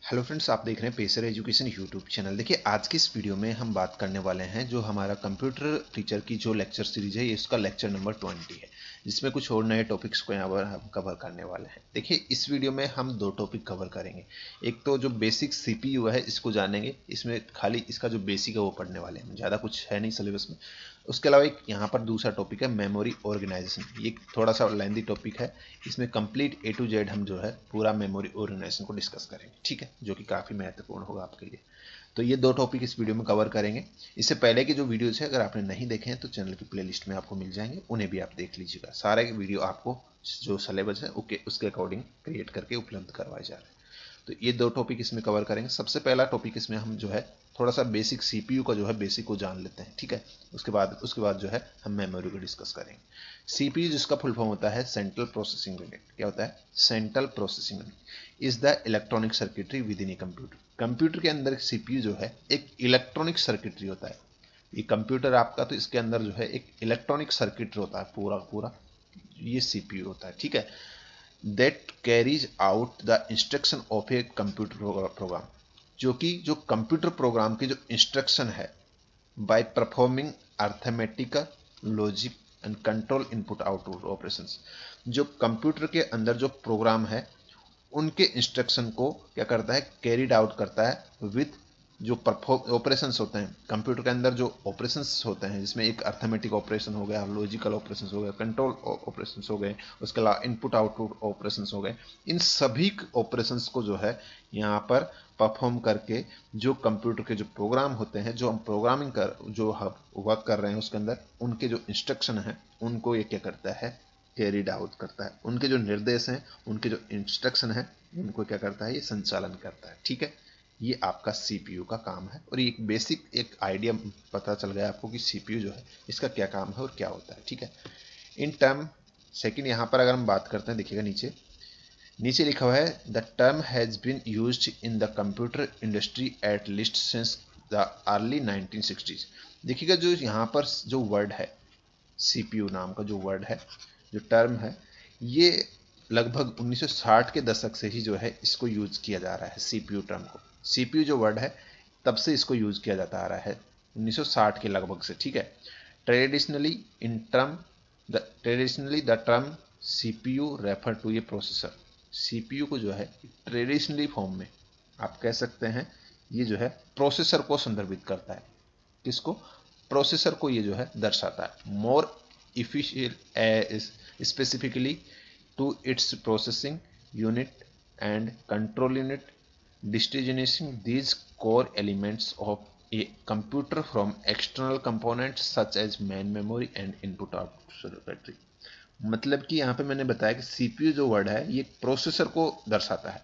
Hello friends, आप देख रहे हैं पेसर एजुकेशन यूट्यूब चैनल। देखिए, आज की इस वीडियो में हम बात करने वाले हैं जो हमारा कंप्यूटर टीचर की जो लेक्चर सीरीज है, ये इसका लेक्चर नंबर 20 है, जिसमें कुछ और नए टॉपिक्स को यहाँ पर हम कवर करने वाले हैं। देखिए, इस वीडियो में हम दो टॉपिक कवर करेंगे। एक तो जो बेसिक सीपीयू है इसको जानेंगे, इसमें खाली इसका जो बेसिक है वो पढ़ने वाले हैं, ज़्यादा कुछ है नहीं सिलेबस में। उसके अलावा एक यहाँ पर दूसरा टॉपिक है मेमोरी ऑर्गेनाइजेशन। ये थोड़ा सा लेंथी टॉपिक है, इसमें कंप्लीट A to Z हम जो है पूरा मेमोरी ऑर्गेनाइजेशन को डिस्कस करेंगे, ठीक है, जो कि काफ़ी महत्वपूर्ण होगा आपके लिए। तो ये दो टॉपिक इस वीडियो में कवर करेंगे। इससे पहले की जो वीडियोज है, अगर आपने नहीं देखे हैं तो चैनल की प्लेलिस्ट में आपको मिल जाएंगे, उन्हें भी आप देख लीजिएगा। सारे वीडियो आपको जो सिलेबस है उसके अकॉर्डिंग क्रिएट करके उपलब्ध करवाए जा रहे हैं। तो ये दो टॉपिक इसमें कवर करेंगे। सबसे पहला टॉपिक इसमें हम जो है थोड़ा सा बेसिक सीपीयू का जो है बेसिक को जान लेते हैं, ठीक है। उसके बाद जो है हम मेमोरी को डिस्कस करेंगे। सीपीयू जिसका फुल फॉर्म होता है सेंट्रल प्रोसेसिंग यूनिट। क्या होता है? Central processing unit is the electronic circuitry with in a computer. Computer के अंदर सीपीयू जो है एक इलेक्ट्रॉनिक सर्किटरी होता है। ये कंप्यूटर आपका, तो इसके अंदर जो है एक इलेक्ट्रॉनिक सर्किटरी होता है पूरा पूरा, ये सीपीयू होता है, ठीक है। That carries out the instruction of a computer program, जो कंप्यूटर प्रोग्राम की जो इंस्ट्रक्शन है by performing arithmetical logic and control input output operations. जो कंप्यूटर के अंदर जो प्रोग्राम है उनके इंस्ट्रक्शन को क्या करता है? कैरीड आउट करता है विथ जो ऑपरेशंस होते हैं कंप्यूटर के अंदर, जो ऑपरेशंस होते हैं जिसमें एक अर्थमेटिक ऑपरेशन हो गया, लॉजिकल ऑपरेशंस हो गया, कंट्रोल ऑपरेशंस हो गए, उसके अलावा इनपुट आउटपुट ऑपरेशंस हो गए। इन सभी ऑपरेशंस को जो है यहाँ पर परफॉर्म करके जो कंप्यूटर के जो प्रोग्राम होते हैं, जो हम प्रोग्रामिंग कर जो हम वर्क कर रहे हैं उसके अंदर, उनके जो इंस्ट्रक्शन है उनको ये क्या करता है? कैरीड आउट करता है। उनके जो निर्देश हैं, उनके जो इंस्ट्रक्शन है, उनको क्या करता है? ये संचालन करता है, ठीक है। ये आपका सीपीयू का काम है, और ये बेसिक एक आइडिया पता चल गया आपको कि सीपीयू जो है इसका क्या काम है और क्या होता है, ठीक है। इन टर्म सेकंड, यहाँ पर अगर हम बात करते हैं, देखिएगा नीचे नीचे लिखा हुआ है the term has been used in the computer industry at least since the early 1960s। देखिएगा जो यहाँ पर जो वर्ड है सीपीयू नाम का, जो वर्ड है, जो टर्म है, ये लगभग 1960 के दशक से ही जो है इसको यूज किया जा रहा है। सीपीयू टर्म को, सीपीयू जो वर्ड है तब से इसको यूज किया जाता आ रहा है, 1960 के लगभग से, ठीक है। Traditionally in term traditionally the term CPU refer to a processor. CPU को जो है ट्रेडिशनली फॉर्म में आप कह सकते हैं, ये जो है प्रोसेसर को संदर्भित करता है। किसको? प्रोसेसर को ये जो है दर्शाता है। More efficient specifically to its processing unit and control unit, distinguishing these core elements of a computer from external components such as main memory and input output circuitry। मतलब कि यहाँ पे मैंने बताया कि सीपीयू जो वर्ड है ये प्रोसेसर को दर्शाता है,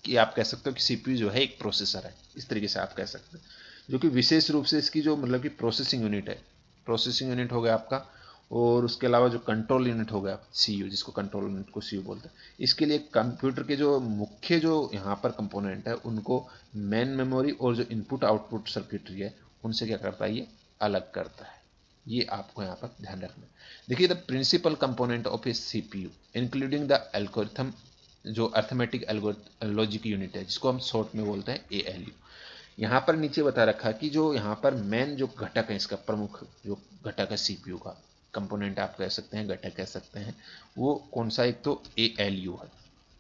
कि आप कह सकते हो कि सीपीयू जो है एक प्रोसेसर है, इस तरीके से आप कह सकते हैं, जो कि विशेष रूप से इसकी जो मतलब कि प्रोसेसिंग यूनिट है, प्रोसेसिंग यूनिट हो गया आपका, और उसके अलावा जो कंट्रोल यूनिट हो गया सीयू, जिसको कंट्रोल यूनिट को सीयू बोलते हैं, इसके लिए कंप्यूटर के जो मुख्य जो यहाँ पर कंपोनेंट है उनको मेन मेमोरी और जो इनपुट आउटपुट सर्किटरी है उनसे क्या करता है? ये अलग करता है। ये आपको यहाँ पर ध्यान रखना है। देखिए, the principal component of a CPU including the algorithm, जो अर्थमेटिक लॉजिक यूनिट है, जिसको हम शॉर्ट में बोलते हैं एएलयू। यहाँ पर नीचे बता रखा कि जो यहाँ पर मेन जो घटक है, इसका प्रमुख जो घटक है सीपीयू का, कंपोनेंट आप कह सकते हैं, घटक कह सकते हैं, वो कौन सा? एक तो एएलयू है।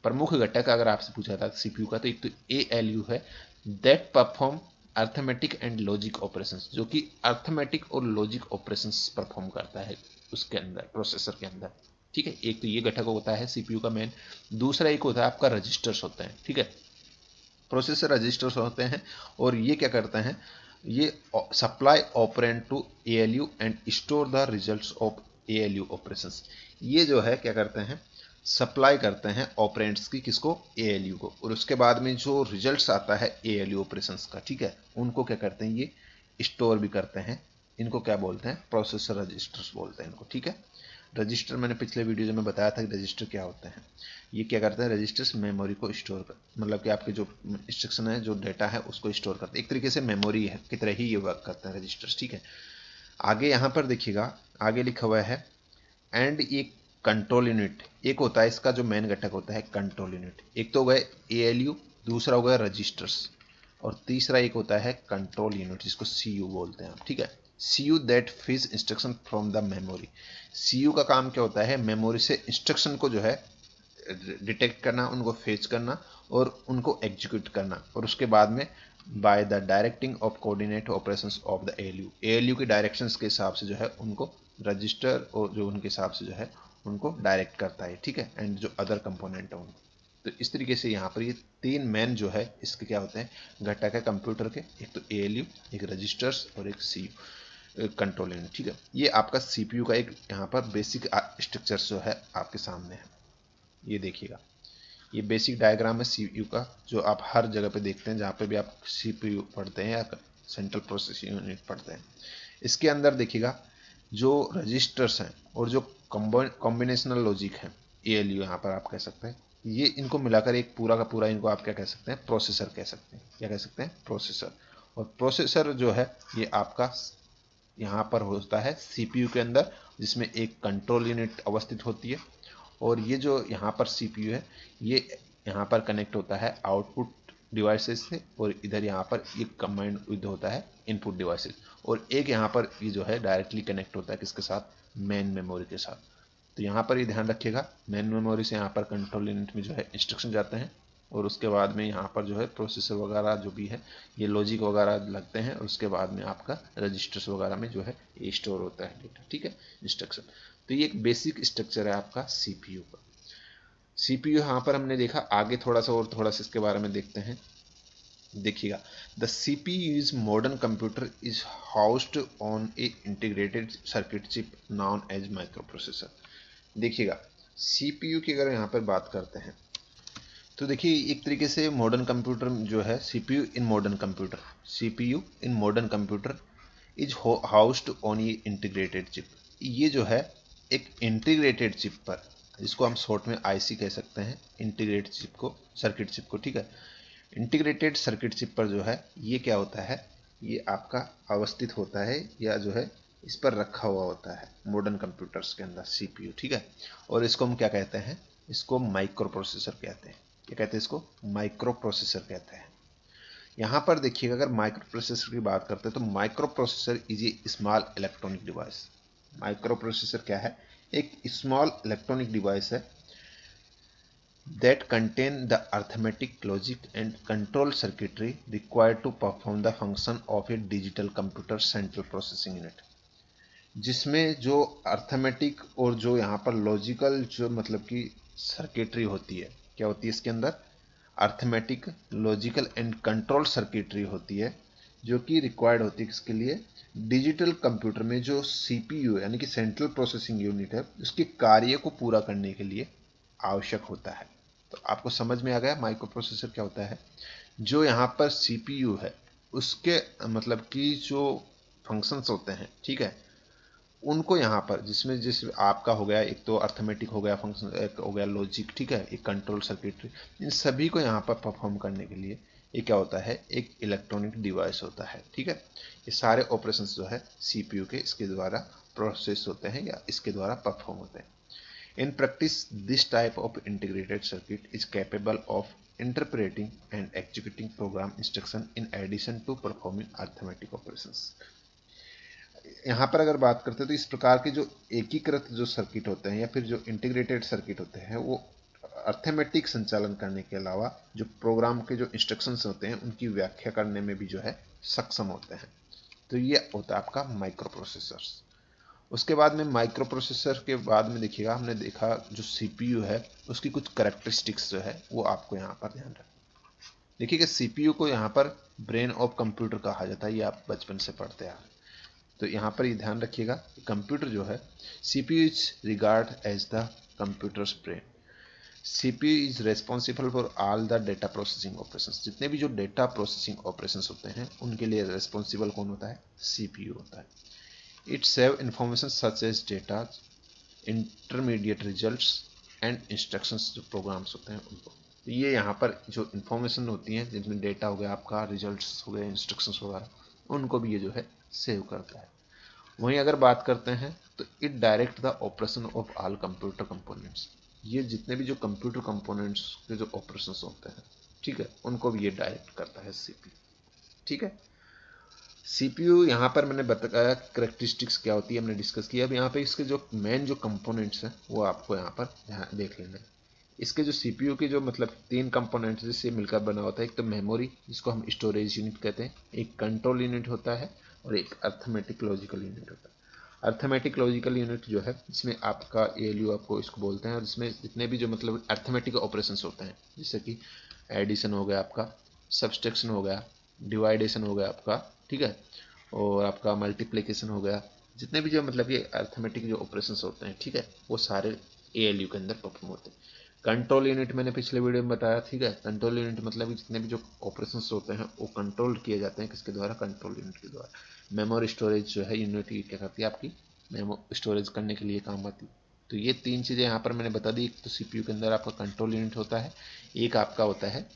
प्रमुख घटक अगर आपसे पूछा था सीपीयू का, तो एक तो एएलयू है, that perform arithmetic and logic operations, जो कि अर्थमेटिक और लॉजिक ऑपरेशंस परफॉर्म करता है उसके अंदर, प्रोसेसर के अंदर, ठीक है। एक तो ये घटक होता है सीपीयू का मेन। दूसरा एक होता है आपका रजिस्टर्स होते हैं, ठीक है। प्रोसेसर रजिस्टर्स होते हैं, और ये क्या करते हैं? ये supply operand to ALU and store the results of ALU operations. ये जो है क्या करते हैं? सप्लाई करते हैं ऑपरेंड्स की, किसको? एएलयू को, और उसके बाद में जो रिजल्ट्स आता है एएलयू ऑपरेशंस का, ठीक है, उनको क्या करते हैं? ये स्टोर भी करते हैं। इनको क्या बोलते हैं? प्रोसेसर रजिस्टर्स बोलते हैं इनको, ठीक है। रजिस्टर मैंने पिछले वीडियो में बताया था कि रजिस्टर क्या होते हैं। ये क्या करते हैं? रजिस्टर्स मेमोरी को स्टोर कर, मतलब कि आपके जो इंस्ट्रक्शन है, जो डेटा है, उसको स्टोर करते हैं। एक तरीके से मेमोरी है की तरह ही ये वर्क करते हैं रजिस्टर्स, ठीक है। आगे यहाँ पर देखिएगा, आगे लिखा हुआ है एंड एक कंट्रोल यूनिट। एक होता है इसका जो मेन घटक होता है कंट्रोल यूनिट। एक तो गए एएलयू, दूसरा हो गया रजिस्टर्स, और तीसरा एक होता है कंट्रोल यूनिट जिसको सीयू बोलते हैं, ठीक है। CU that fetch instruction from the memory. CU का काम क्या होता है, मेमोरी से इंस्ट्रक्शन को जो है डिटेक्ट करना, उनको फेच करना और उनको एग्जीक्यूट करना, और उसके बाद में by the directing of coordinate operations of the ALU, ALU के डायरेक्शंस के हिसाब से जो है उनको रजिस्टर और जो उनके हिसाब से जो है उनको डायरेक्ट करता है, ठीक है, एंड जो अदर कंपोनेंट है उनको। तो इस तरीके से यहाँ पर ये तीन मेन जो है इसके क्या होते हैं घटक है कंप्यूटर के, एक तो एएलयू, एक रजिस्टर्स और एक सीयू कंट्रोल यूनिट, ठीक है। ये आपका सीपीयू का एक यहाँ पर बेसिक स्ट्रक्चर जो है आपके सामने है, ये देखिएगा, ये बेसिक डायग्राम है सीपीयू का जो आप हर जगह पे देखते हैं जहाँ पे भी आप सीपीयू पढ़ते हैं या सेंट्रल प्रोसेसिंग यूनिट पढ़ते हैं। इसके अंदर देखिएगा जो रजिस्टर्स हैं और जो कॉम्बिनेशनल लॉजिक है, एएलयू यहाँ पर आप कह सकते हैं, ये इनको मिलाकर एक पूरा का पूरा इनको आप क्या कह सकते हैं, प्रोसेसर कह सकते हैं। क्या कह सकते हैं, प्रोसेसर। और प्रोसेसर जो है ये आपका यहाँ पर होता है सीपीयू के अंदर, जिसमें एक कंट्रोल यूनिट अवस्थित होती है, और ये जो यहाँ पर सीपीयू है ये यहाँ पर कनेक्ट होता है आउटपुट डिवाइसेस से, और इधर यहाँ पर एक कंबाइंड विद होता है इनपुट डिवाइसेस, और एक यहाँ पर ये जो है डायरेक्टली कनेक्ट होता है किसके साथ, मेन मेमोरी के साथ। तो यहाँ पर ये ध्यान रखिएगा, मेन मेमोरी से यहाँ पर कंट्रोल यूनिट में जो है इंस्ट्रक्शन जाते हैं, और उसके बाद में यहाँ पर जो है प्रोसेसर वगैरह जो भी है ये लॉजिक वगैरह लगते हैं, और उसके बाद में आपका रजिस्टर्स वगैरह में जो है ये स्टोर होता है डेटा, ठीक है, इंस्ट्रक्शन। तो ये एक बेसिक स्ट्रक्चर है आपका सीपीयू का। सीपीयू यहाँ पर हमने देखा, आगे थोड़ा सा इसके बारे में देखते हैं। देखिएगा, the CPU is modern computer is housed on a integrated circuit chip known as microprocessor. देखिएगा, सीपीयू की अगर यहाँ पर बात करते हैं तो देखिए एक तरीके से मॉडर्न कंप्यूटर जो है CPU in modern computer, CPU in modern computer is housed on ये इंटीग्रेटेड चिप। ये जो है एक इंटीग्रेटेड चिप पर, जिसको हम शॉर्ट में आईसी कह सकते हैं, इंटीग्रेटेड चिप को, सर्किट चिप को, ठीक है। इंटीग्रेटेड सर्किट चिप पर जो है ये क्या होता है, ये आपका अवस्थित होता है या जो है इस पर रखा हुआ होता है मॉडर्न कंप्यूटर्स के अंदर सीपीयू, ठीक है। और इसको हम क्या कहते हैं, इसको माइक्रो प्रोसेसर कहते हैं। क्या कहते हैं इसको, माइक्रो प्रोसेसर कहते हैं। यहाँ पर देखिएगा, अगर माइक्रो प्रोसेसर की बात करते हैं तो micro processor is a small electronic device. Micro processor क्या है, एक स्मॉल इलेक्ट्रॉनिक डिवाइस है that contain the arithmetic, logic and control circuitry required to perform the function of a digital computer central processing unit, जिसमें जो arithmetic और जो यहाँ पर लॉजिकल जो मतलब कि सर्किटरी होती है, क्या होती है इसके अंदर, arithmetic, logical and control circuitry होती है, जो कि रिक्वायर्ड होती है किसके लिए, डिजिटल कंप्यूटर में जो सीपीयू यानी कि सेंट्रल प्रोसेसिंग यूनिट है उसके कार्य को पूरा करने के लिए आवश्यक होता है। तो आपको समझ में आ गया माइक्रो प्रोसेसर क्या होता है। जो यहाँ पर सीपीयू है उसके मतलब कि जो फंक्शंस होते हैं, ठीक है, उनको यहाँ पर जिस आपका हो गया, एक तो अर्थमेटिक हो गया फंक्शन, एक हो गया लॉजिक, ठीक है, एक कंट्रोल सर्किटरी, इन सभी को यहाँ पर परफॉर्म करने के लिए ये क्या होता है, एक इलेक्ट्रॉनिक डिवाइस होता है, ठीक है। ये सारे ऑपरेशंस जो है सीपीयू के इसके द्वारा प्रोसेस होते हैं या इसके द्वारा परफॉर्म होते हैं। In practice, this type of integrated circuit is capable of interpreting and executing program instruction in addition to performing arithmetic operations. यहाँ पर अगर बात करते हैं तो इस प्रकार के जो एकीकृत जो सर्किट होते हैं या फिर जो इंटीग्रेटेड सर्किट होते हैं वो अर्थमेटिक संचालन करने के अलावा जो प्रोग्राम के जो इंस्ट्रक्शंस होते हैं उनकी व्याख्या करने में भी जो है सक्षम होते हैं। तो ये होता है आपका माइक्रो प्रोसेसर्स। उसके बाद में माइक्रो प्रोसेसर के बाद में देखिएगा, हमने देखा जो सीपीयू है उसकी कुछ कैरेक्टरिस्टिक्स जो है वो आपको यहाँ पर ध्यान रखें। देखिए कि सीपीयू को यहाँ पर ब्रेन ऑफ कंप्यूटर कहा जाता है, ये आप बचपन से पढ़ते आ रहे हैं। तो यहाँ पर ये ध्यान रखिएगा, कंप्यूटर जो है CPU is regard as the computer's brain. CPU is responsible for all the data processing operations. जितने भी जो डेटा प्रोसेसिंग ऑपरेशंस होते हैं उनके लिए रेस्पॉन्सिबल कौन होता है, सीपीयू होता है। It save information such as data, intermediate results and instructions जो programs होते हैं उनको। तो ये यहाँ पर जो इंफॉर्मेशन होती हैं जिसमें डेटा हो गया आपका, रिजल्ट्स हो गए, इंस्ट्रक्शंस वगैरह, उनको भी ये जो है सेव करता है। वहीं अगर बात करते हैं तो it direct the operation of all computer components. ये जितने भी जो कंप्यूटर कंपोनेंट्स के जो ऑपरेशंस होते हैं ठीक है, उनको भी ये डायरेक्ट करता है सीपीयू। ठीक है, सीपीयू यहाँ पर मैंने बताया करेक्टरिस्टिक्स क्या होती है, हमने डिस्कस किया। अब यहाँ पे इसके जो मेन जो कंपोनेंट्स हैं वो आपको यहाँ पर देख लेना है। इसके जो सीपीयू के जो मतलब 3 कंपोनेंट्स जिससे मिलकर बना होता है, एक तो मेमोरी जिसको हम स्टोरेज यूनिट कहते हैं, एक कंट्रोल यूनिट होता है और एक अर्थमेटिक लॉजिकल यूनिट होता है। अर्थमेटिक लॉजिकल यूनिट जो है इसमें आपका एएलयू आपको इसको बोलते हैं, और इसमें जितने भी जो मतलब अर्थमेटिक ऑपरेशंस होते हैं, जैसे कि एडिशन हो गया आपका, सब्सट्रैक्शन हो गया, डिवाइडेशन हो गया आपका, ठीक है, और आपका मल्टीप्लिकेशन हो गया, जितने भी जो मतलब ये अर्थमेटिक जो ऑपरेशंस होते हैं, ठीक है, वो सारे एएलयू के अंदर परफॉर्म होते हैं। कंट्रोल यूनिट मैंने पिछले वीडियो में बताया, ठीक है, कंट्रोल यूनिट मतलब जितने भी जो ऑपरेशंस होते हैं वो कंट्रोल किए जाते हैं किसके द्वारा, कंट्रोल यूनिट के द्वारा। मेमोरी स्टोरेज जो है यूनिट क्या करती है, आपकी मेमो स्टोरेज करने के लिए काम आती है। तो ये 3 चीज़ें यहाँ पर मैंने बता दी। एक तो सीपीयू के अंदर आपका कंट्रोल यूनिट होता है, एक आपका होता है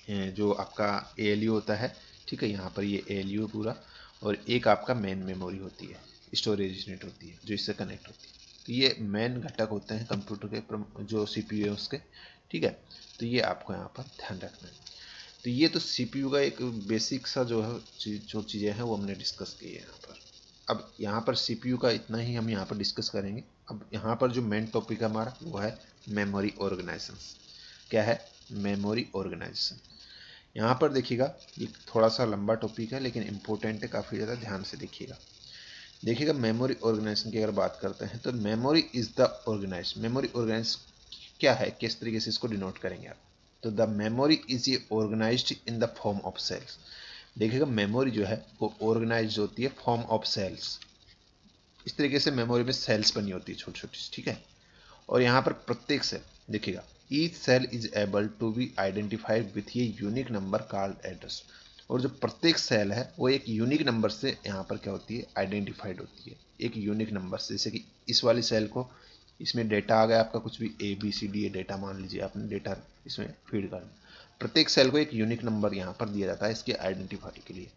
जो आपका एएलयू होता है, ठीक है, यहाँ पर ये एएलयू पूरा, और एक आपका मेन मेमोरी होती है, स्टोरेज यूनिट होती है जो इससे कनेक्ट होती है। तो ये मेन घटक होते हैं कंप्यूटर के जो सीपीयू है उसके, ठीक है। तो ये आपको यहाँ पर ध्यान रखना है। तो ये तो सीपीयू का एक बेसिक सा जो है जो चीज़ें हैं वो हमने डिस्कस की है यहाँ पर। अब यहाँ पर सीपीयू का इतना ही हम यहाँ पर डिस्कस करेंगे। अब यहाँ पर जो मेन टॉपिक हमारा वो है मेमोरी ऑर्गेनाइजेशन। क्या है? Memory organization. यहाँ पर देखिएगा, ये थोड़ा सा लंबा टॉपिक है लेकिन इम्पोर्टेंट है, काफ़ी ज़्यादा ध्यान से देखिएगा। देखिएगा, मेमोरी ऑर्गेनाइजेशन की अगर बात करते हैं तो memory is the organize. Memory organize क्या है, किस तरीके से इसको डिनोट करेंगे आप? तो the memory is a organized in the form of cells. देखिएगा, मेमोरी जो है वो ऑर्गेनाइज होती है फॉर्म ऑफ सेल्स। इस तरीके से मेमोरी में सेल्स बनी होती है छोटी छोटी, ठीक है। और यहाँ पर प्रत्येक सेल, देखिएगा, each cell is able to be identified with ये यूनिक नंबर कॉल्ड एड्रेस। और जो प्रत्येक सेल है वो एक यूनिक नंबर से यहाँ पर क्या होती है, आइडेंटिफाइड होती है, एक यूनिक नंबर से। जैसे कि इस वाली सेल को, इसमें डेटा आ गया आपका कुछ भी ABCD ये डेटा मान लीजिए, आपने डेटा इसमें फीड करना, प्रत्येक सेल को एक यूनिक नंबर यहाँ पर दिया जाता है इसके आइडेंटिफाई के लिए।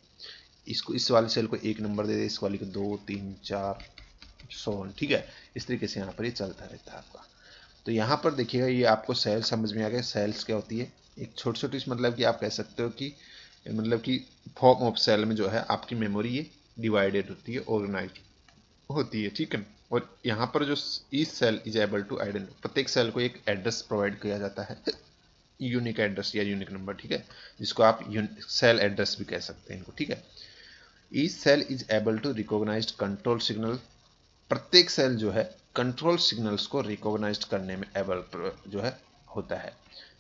इसको इस वाली सेल को 1 नंबर दे दे, इस वाली को 2, 3, 4, सो ऑन, ठीक है। इस तरीके से यहाँ पर ये चलता रहता है आपका। तो यहाँ पर देखिएगा, ये आपको सेल समझ में आ गया। सेल्स क्या होती है, एक छोटी छोटी मतलब कि आप कह सकते हो कि मतलब कि फॉर्म ऑफ सेल में जो है आपकी मेमोरी ये डिवाइडेड होती है, ऑर्गेनाइज होती है, ठीक है। और यहाँ पर जो each cell is able to identify, प्रत्येक सेल को एक एड्रेस प्रोवाइड किया जाता है, यूनिक एड्रेस या यूनिक नंबर, ठीक है, जिसको आप सेल एड्रेस भी कह सकते हैं इनको, ठीक है। Each cell is able to recognized control signal. प्रत्येक सेल जो है कंट्रोल सिग्नल्स को रिकॉग्नाइज करने में एबल जो है होता है।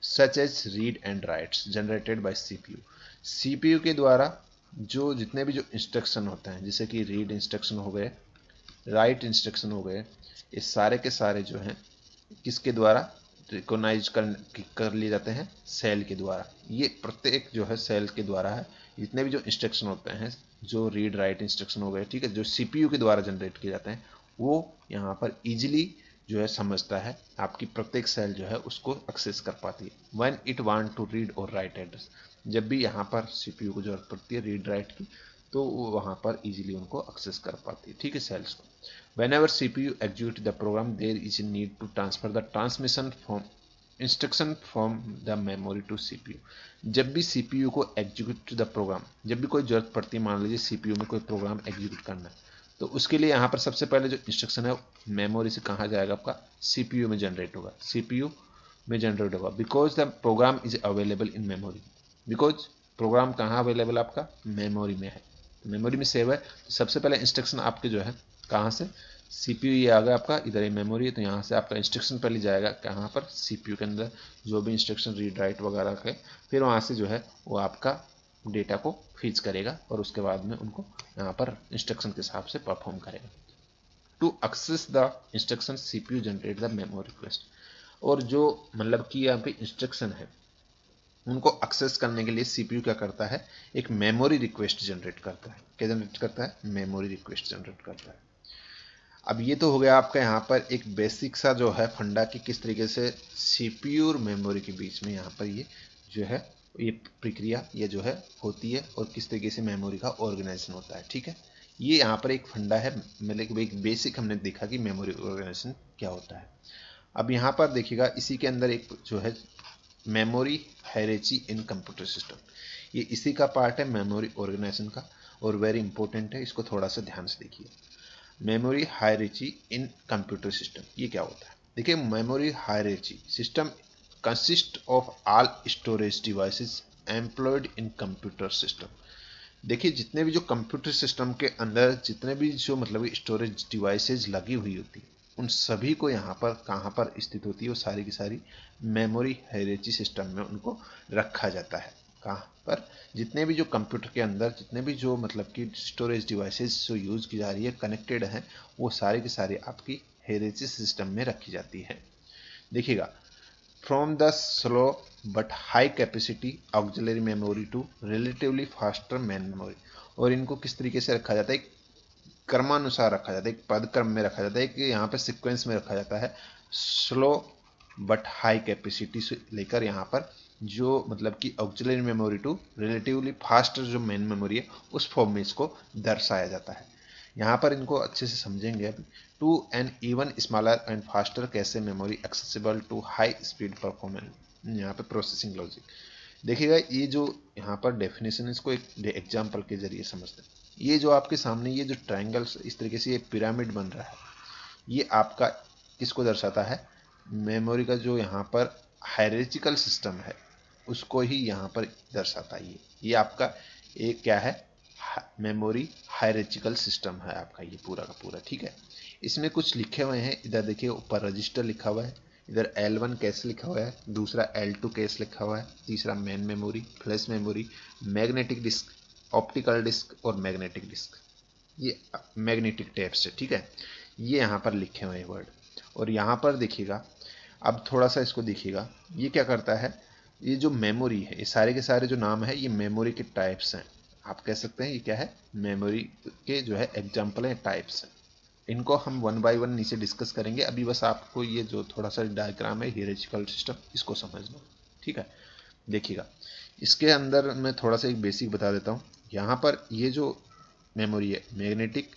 Such as read and writes generated by CPU. CPU के द्वारा जो जितने भी जो इंस्ट्रक्शन होते हैं, जैसे कि रीड इंस्ट्रक्शन हो गए, राइट इंस्ट्रक्शन हो गए, ये सारे के सारे जो हैं किसके द्वारा रिकॉग्नाइज कर लिए जाते हैं, सेल के द्वारा। ये प्रत्येक जो है सेल के द्वारा है। जितने भी जो इंस्ट्रक्शन होते हैं, जो रीड राइट इंस्ट्रक्शन हो गए, ठीक है, जो सीपीयू के द्वारा जनरेट किए जाते हैं, वो यहाँ पर इजीली जो है समझता है, आपकी प्रत्येक सेल जो है उसको एक्सेस कर पाती है। When it want to read और राइट एड्रेस, जब भी यहाँ पर सीपीयू को जरूरत पड़ती है रीड राइट की, तो वो वहाँ पर इजीली उनको एक्सेस कर पाती है, ठीक है, सेल्स को। Whenever CPU execute the program, there is a need to transfer the transmission from instruction from the memory to CPU. जब भी सीपीयू को एग्जीक्यूट द प्रोग्राम, जब भी कोई जरूरत पड़ती है, मान लीजिए सीपीयू में कोई प्रोग्राम एग्जीक्यूट करना है, तो उसके लिए यहाँ पर सबसे पहले जो इंस्ट्रक्शन है मेमोरी से कहाँ जाएगा, आपका सीपीयू में जनरेट होगा, सीपीयू में जनरेट होगा। Because the program is available in memory. Because program कहाँ अवेलेबल आपका, मेमोरी में है, मेमोरी में सेव है। तो सबसे पहले इंस्ट्रक्शन आपके जो है कहाँ से, सीपीयू, ये आ गया आपका, इधर ही मेमोरी है, तो यहाँ से आपका इंस्ट्रक्शन पहले जाएगा कहाँ पर, सीपीयू के अंदर, जो भी इंस्ट्रक्शन रीड राइट वगैरह के, फिर वहाँ से जो है वो आपका डेटा को फीच करेगा और उसके बाद में उनको यहाँ पर इंस्ट्रक्शन के हिसाब से परफॉर्म करेगा। To access the instruction CPU generate the memory request. और जो मतलब कि यहाँ पे इंस्ट्रक्शन है उनको एक्सेस करने के लिए सीपीयू क्या करता है, एक मेमोरी रिक्वेस्ट जनरेट करता है। क्या जनरेट करता है, मेमोरी रिक्वेस्ट जनरेट करता है। अब ये तो हो गया आपका यहाँ पर एक बेसिक सा जो है फंडा कि किस तरीके से सीपीयू और मेमोरी के बीच में यहाँ पर ये जो है ये प्रक्रिया ये जो है होती है और किस तरीके से मेमोरी का ऑर्गेनाइजेशन होता है, ठीक है। ये यहाँ पर एक फंडा है, मतलब एक बेसिक हमने देखा कि मेमोरी ऑर्गेनाइजेशन क्या होता है। अब यहाँ पर देखिएगा, इसी के अंदर एक जो है memory hierarchy in computer system. ये इसी का पार्ट है मेमोरी ऑर्गेनाइजेशन का, और वेरी इंपॉर्टेंट है, इसको थोड़ा सा ध्यान से देखिए। Memory hierarchy in computer system ये क्या होता है? देखिए, memory hierarchy system consist of all storage devices employed in computer system. देखिए, जितने भी जो कंप्यूटर सिस्टम के अंदर जितने भी जो मतलब स्टोरेज डिवाइसेज लगी हुई होती है, उन सभी को यहाँ पर कहाँ पर स्थित होती है, वो सारी की सारी मेमोरी हायरार्की सिस्टम में उनको रखा जाता है। कहाँ पर? जितने भी जो कंप्यूटर के अंदर जितने भी जो मतलब कि स्टोरेज डिवाइसेज जो यूज़ की जा रही है, कनेक्टेड हैं, वो सारे के सारे आपकी हायरार्की सिस्टम में रखी जाती है। देखिएगा, from the slow but high capacity auxiliary memory to relatively faster main memory। और इनको किस तरीके से रखा जाता है? एक क्रमानुसार रखा जाता है, एक पद क्रम में रखा जाता है, कि यहाँ पे सीक्वेंस में रखा जाता है। स्लो बट हाई कैपेसिटी से लेकर यहाँ पर जो मतलब कि auxiliary memory to relatively fast जो मेन मेमोरी है, उस फॉर्म में इसको दर्शाया जाता है। यहाँ पर इनको अच्छे से समझेंगे अभी। To an even smaller and faster cache memory accessible to high speed performance, यहाँ पे प्रोसेसिंग लॉजिक। देखिएगा, ये जो यहाँ पर डेफिनेशन, इसको एक एग्जाम्पल के जरिए समझते हैं। ये जो आपके सामने ये जो ट्रायंगल्स इस तरीके से ये पिरामिड बन रहा है, ये आपका किसको दर्शाता है? मेमोरी का जो यहाँ पर हायरार्किकल सिस्टम है, उसको ही यहाँ पर दर्शाता है। ये आपका एक क्या है? मेमोरी हायरार्किकल सिस्टम है आपका ये पूरा का पूरा। ठीक है, इसमें कुछ लिखे हुए हैं, इधर देखिए ऊपर रजिस्टर लिखा हुआ है, इधर L1 कैश लिखा हुआ है, दूसरा L2 कैश लिखा हुआ है, तीसरा main memory, flash memory, magnetic disk, optical disk और मैग्नेटिक डिस्क। ये मैग्नेटिक टैप्स है। ठीक है, ये यहाँ पर लिखे हुए हैं वर्ड। और यहाँ पर देखिएगा, अब थोड़ा सा इसको देखिएगा, ये क्या करता है? ये जो मेमोरी है, ये सारे के सारे जो नाम है, ये मेमोरी के टाइप्स हैं। आप कह सकते हैं ये क्या है? मेमोरी के जो है एग्जाम्पल है, टाइप्स हैं। इनको हम वन बाय वन नीचे डिस्कस करेंगे। अभी बस आपको ये जो थोड़ा सा डायग्राम है हायरार्किकल सिस्टम, इसको समझना। ठीक है, देखिएगा, इसके अंदर मैं थोड़ा सा एक बेसिक बता देता हूँ। यहाँ पर ये जो मेमोरी है, मैग्नेटिक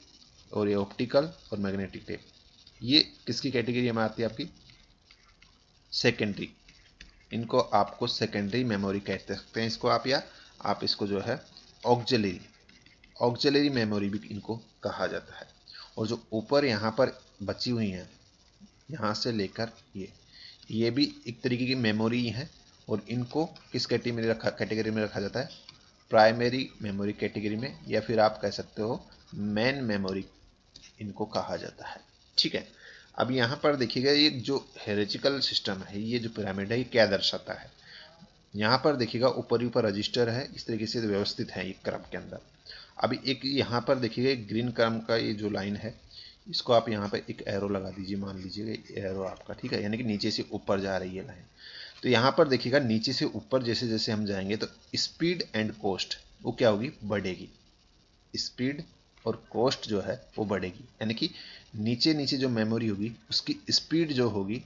और ये ऑप्टिकल और मैग्नेटिक टेप, ये किसकी कैटेगरी में आती है? आपकी सेकेंडरी। इनको आपको सेकेंडरी मेमोरी कह सकते हैं इसको आप, या आप इसको जो है ऑक्सिलरी मेमोरी भी इनको कहा जाता है। और जो ऊपर यहाँ पर बची हुई हैं, यहाँ से लेकर ये भी एक तरीके की मेमोरी है, और इनको किस कैटेगरी में रखा जाता है? प्राइमरी मेमोरी कैटेगरी में, या फिर आप कह सकते हो मेन मेमोरी इनको कहा जाता है। ठीक है, अब यहाँ पर देखिएगा, ये जो हायरार्किकल सिस्टम है, ये जो पिरामिड है, ये क्या दर्शाता है? यहाँ पर देखिएगा, ऊपर ही ऊपर रजिस्टर है, इस तरीके से व्यवस्थित है एक क्रम के अंदर। अभी एक यहाँ पर देखिएगा, एक ग्रीन क्रम का ये जो लाइन है, इसको आप यहाँ पर एक एरो लगा दीजिए, मान लीजिएगा एरो आपका। ठीक है, यानी कि नीचे से ऊपर जा रही है लाइन। तो यहाँ पर देखिएगा, नीचे से ऊपर जैसे जैसे हम जाएंगे, तो स्पीड एंड कॉस्ट वो क्या होगी? बढ़ेगी। स्पीड और कॉस्ट जो है वो बढ़ेगी, यानी कि नीचे नीचे जो मेमोरी होगी, उसकी स्पीड जो होगी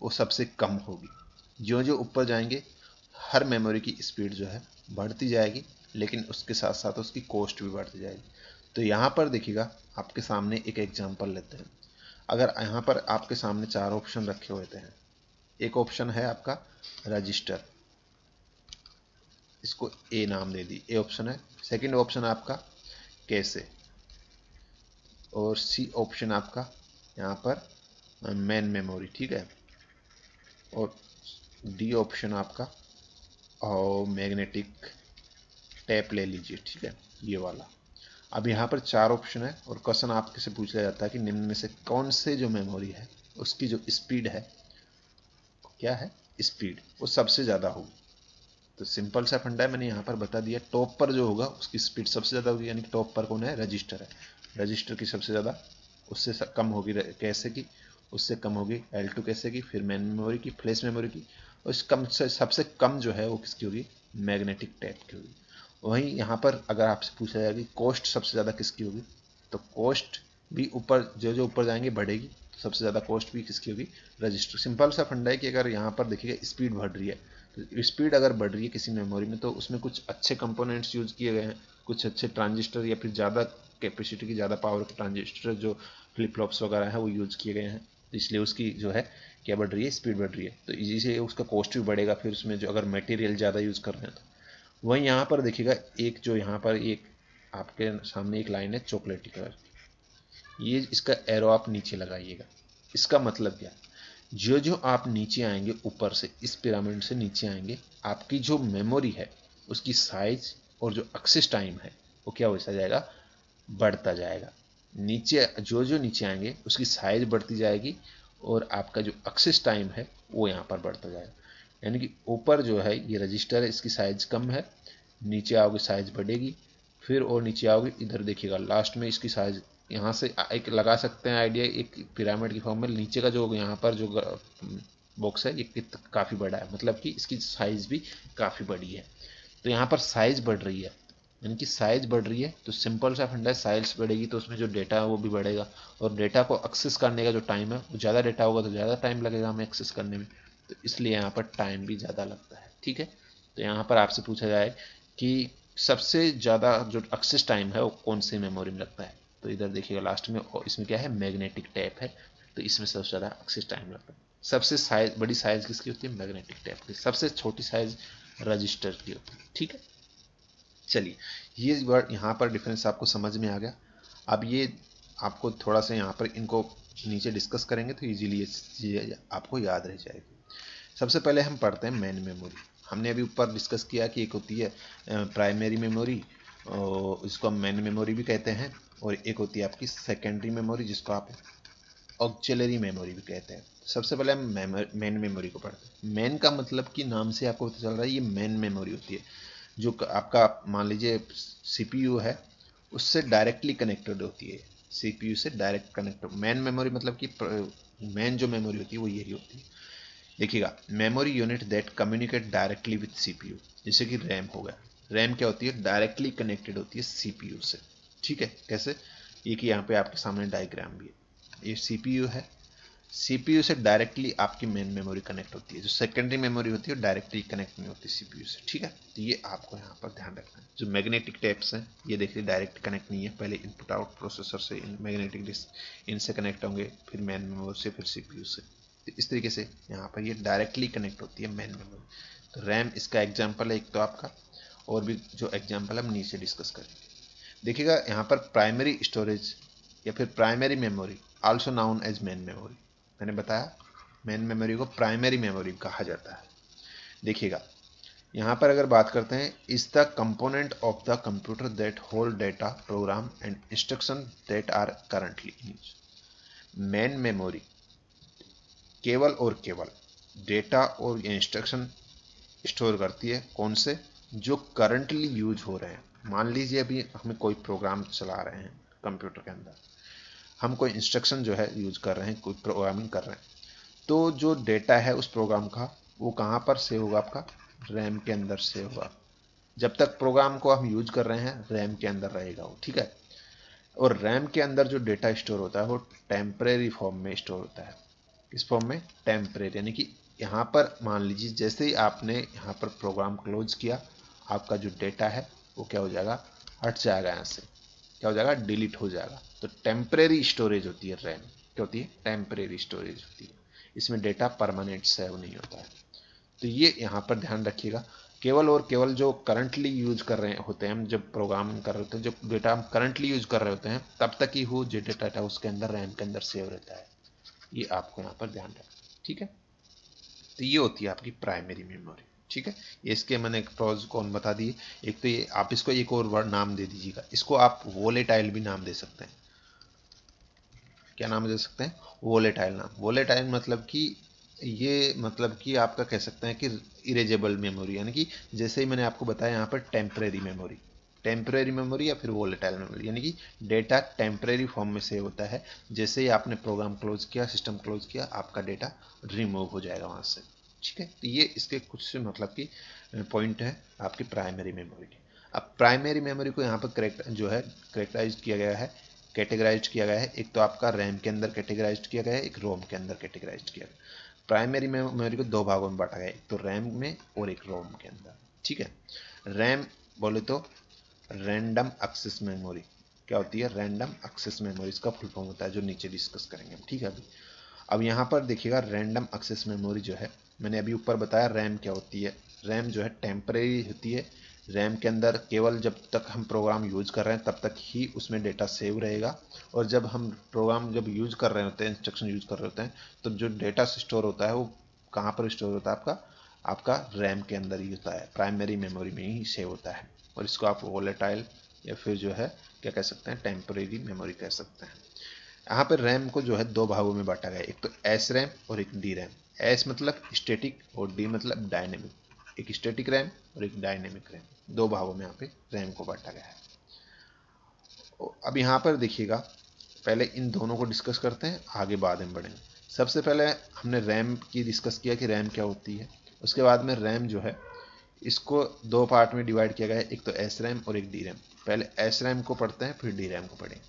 वो सबसे कम होगी। जो जो ऊपर जाएंगे, हर मेमोरी की स्पीड जो है बढ़ती जाएगी, लेकिन उसके साथ साथ उसकी कॉस्ट भी बढ़ती जाएगी। तो यहाँ पर देखिएगा, आपके सामने एक एग्जांपल लेते हैं। अगर यहाँ पर आपके सामने चार ऑप्शन रखे हुए हैं, एक ऑप्शन है आपका रजिस्टर, इसको ए नाम दे दी, ए ऑप्शन है। सेकंड ऑप्शन आपका कैसे, और सी ऑप्शन आपका यहाँ पर मेन मेमोरी। ठीक है, और डी ऑप्शन आपका और मैग्नेटिक टैप ले लीजिए। ठीक है, ये वाला। अब यहाँ पर चार ऑप्शन है, और क्वेश्चन आपके से पूछ लिया जाता है कि निम्न में से कौन से जो मेमोरी है, उसकी जो स्पीड है, क्या है? स्पीड वो सबसे ज़्यादा होगी। तो सिंपल सा फंडा है, मैंने यहाँ पर बता दिया। टॉप पर जो होगा उसकी स्पीड सबसे ज़्यादा होगी, यानी कि टॉप पर कौन है? रजिस्टर है। रजिस्टर की सबसे ज़्यादा, उससे कम होगी कैसे की, उससे कम होगी L2 कैसे की, फिर मेन मेमोरी की, फ्लैश मेमोरी की, और इस कम से सबसे कम जो है वो किसकी होगी? मैग्नेटिक टैप की होगी। वहीं यहाँ पर अगर आपसे पूछा जाएगा कि कॉस्ट सबसे ज़्यादा किसकी होगी, तो कॉस्ट भी ऊपर जो जो ऊपर जाएंगे बढ़ेगी, तो सबसे ज़्यादा कॉस्ट भी किसकी होगी? रजिस्टर। सिंपल सा फंडा है कि अगर यहाँ पर देखिएगा स्पीड बढ़ रही है, तो स्पीड अगर बढ़ रही है किसी मेमोरी में, तो उसमें कुछ अच्छे कंपोनेंट्स यूज़ किए गए हैं, कुछ अच्छे ट्रांजिस्टर या फिर ज़्यादा कैपेसिटी की, ज़्यादा पावर के ट्रांजिस्टर जो फ्लिप फ्लॉप्स वगैरह हैं वो यूज़ किए गए हैं। तो इसलिए उसकी जो है क्या बढ़ रही है, स्पीड बढ़ रही है। तो इसी से उसका कॉस्ट भी बढ़ेगा। फिर उसमें जो अगर मटेरियल ज़्यादा यूज़ कर रहे हैं तो वहीं यहाँ पर देखिएगा एक जो यहाँ पर एक आपके सामने एक लाइन है चॉकलेटी कलर, ये इसका एरो आप नीचे लगाइएगा। इसका मतलब क्या, जो जो आप नीचे आएंगे ऊपर से, इस पिरामिड से नीचे आएंगे, आपकी जो मेमोरी है उसकी साइज और जो एक्सेस टाइम है वो क्या होता जाएगा, बढ़ता जाएगा। नीचे जो जो नीचे आएंगे उसकी साइज बढ़ती जाएगी और आपका जो एक्सेस टाइम है वो यहाँ पर बढ़ता जाएगा। यानी कि ऊपर जो है ये रजिस्टर है, इसकी साइज कम है, नीचे आओगे साइज बढ़ेगी, फिर और नीचे आओगे, इधर देखिएगा लास्ट में इसकी साइज, यहाँ से एक लगा सकते हैं आइडिया एक पिरामिड की फॉर्म में। नीचे का जो यहाँ पर जो बॉक्स है ये काफ़ी बड़ा है, मतलब कि इसकी साइज भी काफ़ी बड़ी है। तो यहाँ पर साइज बढ़ रही है, यानी कि साइज बढ़ रही है तो सिंपल सा फंडा है, साइज बढ़ेगी तो उसमें जो डेटा है वो भी बढ़ेगा, और डेटा को एक्सेस करने का जो टाइम है वो ज़्यादा डेटा होगा तो ज़्यादा टाइम लगेगा हमें एक्सेस करने में, तो इसलिए यहाँ पर टाइम भी ज़्यादा लगता है। ठीक है, तो यहाँ पर आपसे पूछा जाए कि सबसे ज़्यादा जो एक्सेस टाइम है वो कौन सी मेमोरी में लगता है, तो इधर देखिएगा लास्ट में इसमें क्या है, मैग्नेटिक टेप है, तो इसमें सबसे ज़्यादा एक्सेस टाइम लगता है। सबसे साइज बड़ी साइज किसकी होती है, मैग्नेटिक टेप की। सबसे छोटी साइज रजिस्टर की होती है। ठीक है, चलिए ये वर्ड यहाँ पर डिफरेंस आपको समझ में आ गया। अब ये आपको थोड़ा सा यहाँ पर इनको नीचे डिस्कस करेंगे तो इजीली ये चीज़ें आपको याद रह जाएगी। सबसे पहले हम पढ़ते हैं मेन मेमोरी। हमने अभी ऊपर डिस्कस किया कि एक होती है प्राइमरी मेमोरी, और इसको हम मेन मेमोरी भी कहते हैं, और एक होती है आपकी सेकेंडरी मेमोरी जिसको आप ऑक्सिलरी मेमोरी भी कहते हैं। सबसे पहले हम मेन मेमोरी को पढ़ते हैं। मेन का मतलब कि नाम से आपको पता चल रहा है ये मेन मेमोरी होती है, जो आपका मान लीजिए सीपीयू है उससे डायरेक्टली कनेक्टेड होती है, सीपीयू से डायरेक्ट कनेक्ट। मेन मेमोरी मतलब कि मेन जो मेमोरी होती है वो यही होती है। देखिएगा, memory unit that communicate directly with CPU, जैसे कि रैम हो गया। रैम क्या होती है, डायरेक्टली कनेक्टेड होती है सीपीयू से। ठीक है, कैसे, ये कि यहाँ पे आपके सामने डायग्राम भी है, ये सीपीयू है, सीपीयू से डायरेक्टली आपकी मेन मेमोरी कनेक्ट होती है। जो सेकेंडरी मेमोरी होती है डायरेक्टली कनेक्ट नहीं होती सीपीयू से। ठीक है, तो ये आपको यहाँ पर ध्यान रखना है। जो मैग्नेटिक टेप्स हैं ये देखिए डायरेक्ट कनेक्ट नहीं है, पहले इनपुट आउट प्रोसेसर से मैग्नेटिक डिस्क इनसे कनेक्ट होंगे, फिर मेन मेमोरी से, फिर सीपीयू से। तो इस तरीके से यहाँ पर ये डायरेक्टली कनेक्ट होती है मेन मेमोरी। तो रैम इसका एग्जाम्पल है एक तो आपका, और भी जो एग्जाम्पल हम नीचे डिस्कस करेंगे। देखिएगा यहाँ पर प्राइमरी स्टोरेज या फिर primary memory also known as main memory, मैंने बताया मेन मेमोरी को प्राइमरी मेमोरी कहा जाता है। देखिएगा यहाँ पर अगर बात करते हैं, is the component of the computer that hold data, program and instruction that are currently in use. Main memory केवल और केवल डेटा और इंस्ट्रक्शन स्टोर करती है, कौन से, जो करंटली यूज हो रहे हैं। मान लीजिए अभी हमें कोई प्रोग्राम चला रहे हैं कंप्यूटर के अंदर, हम कोई इंस्ट्रक्शन जो है यूज कर रहे हैं, कोई प्रोग्रामिंग कर रहे हैं, तो जो डेटा है उस प्रोग्राम का वो कहाँ पर सेव होगा, आपका रैम के अंदर सेव होगा। जब तक प्रोग्राम को हम यूज कर रहे हैं रैम के अंदर रहेगा वो। ठीक है, और रैम के अंदर जो डेटा स्टोर होता है वो टेम्परेरी फॉर्म में स्टोर होता है। किस फॉर्म में, टेम्परेरी, यानी कि यहाँ पर मान लीजिए जैसे ही आपने यहाँ पर प्रोग्राम क्लोज किया, आपका जो डेटा है वो क्या हो जाएगा, हट जाएगा, यहाँ से क्या हो जाएगा, डिलीट हो जाएगा। तो टेम्परेरी स्टोरेज होती है रैम, क्या होती है, टेम्परेरी स्टोरेज होती है। इसमें डेटा परमानेंट सेव नहीं होता है। तो ये यहाँ पर ध्यान रखिएगा, केवल और केवल जो करंटली यूज कर रहे होते हैं हम, जब प्रोग्राम कर रहे होते हैं, जो डेटा हम करंटली यूज कर रहे होते हैं तब तक ही वो जो डेटा उसके अंदर रैम के अंदर सेव रहता है। ये आपको यहाँ पर ध्यान रखना। ठीक है, तो ये होती है आपकी प्राइमरी मेमोरी। ठीक है, ये इसके मैंने प्रोज कौन बता दिए। एक तो ये आप इसको एक और वर्ड नाम दे दीजिएगा, इसको आप वोलेटाइल भी नाम दे सकते हैं। क्या नाम दे सकते हैं, वोलेटाइल नाम। वोलेटाइल मतलब कि ये मतलब कि आपका कह सकते हैं कि इरेजेबल मेमोरी, यानी कि जैसे ही मैंने आपको बताया यहाँ पर टेम्परेरी मेमोरी, टेम्परेरी मेमोरी या फिर वोलेटाइल मेमोरी, यानी कि डेटा टेम्परेरी फॉर्म में सेव होता है। जैसे ही आपने प्रोग्राम क्लोज किया, सिस्टम क्लोज किया, आपका डेटा रिमूव हो जाएगा वहाँ से। ठीक है, तो ये इसके कुछ मतलब कि पॉइंट है आपकी प्राइमरी मेमोरी के। अब प्राइमरी मेमोरी को यहाँ पर करेक्ट जो है करेक्टराइज किया गया है, कैटेगराइज किया गया है। एक तो आपका रैम के अंदर कैटेगराइज किया गया है, एक रोम के अंदर कैटेगराइज किया गया है। प्राइमरी मेमोरी को दो भागों में बांटा गया है, एक तो रैम में और एक रोम के अंदर। ठीक है, रैम बोले तो रैंडम एक्सेस मेमोरी, क्या होती है, रैंडम एक्सेस मेमोरी, इसका फुल फॉर्म होता है जो नीचे डिस्कस करेंगे हम। ठीक है, अभी अब यहाँ पर देखिएगा रैंडम एक्सेस मेमोरी जो है, मैंने अभी ऊपर बताया रैम क्या होती है। रैम जो है टेम्परेरी होती है। रैम के अंदर केवल जब तक हम प्रोग्राम यूज कर रहे हैं तब तक ही उसमें डेटा सेव रहेगा, और जब हम प्रोग्राम जब यूज कर रहे होते हैं, इंस्ट्रक्शन यूज कर रहे होते हैं, तो जो डेटा स्टोर होता है वो कहाँ पर स्टोर होता है, आपका रैम के अंदर ही होता है, प्राइमरी मेमोरी में ही सेव होता है। और इसको आप वोलेटाइल या फिर जो है क्या कह सकते हैं, टेम्परेरी मेमोरी कह सकते हैं। यहाँ पर रैम को जो है दो भागों में बांटा गया है, एक तो एस रैम और एक डी रैम। एस मतलब स्टैटिक और डी मतलब डायनेमिक। एक स्टैटिक रैम और एक डायनेमिक रैम, दो भागों में यहाँ पे रैम को बांटा गया है। अब यहाँ पर देखिएगा, पहले इन दोनों को डिस्कस करते हैं, आगे बाद में बढ़ेंगे। सबसे पहले हमने रैम की डिस्कस किया कि रैम क्या होती है। उसके बाद में रैम जो है इसको दो पार्ट में डिवाइड किया गया है, एक तो एस रैम और एक डी रैम। पहले एस रैम को पढ़ते हैं, फिर डी रैम को पढ़ेंगे।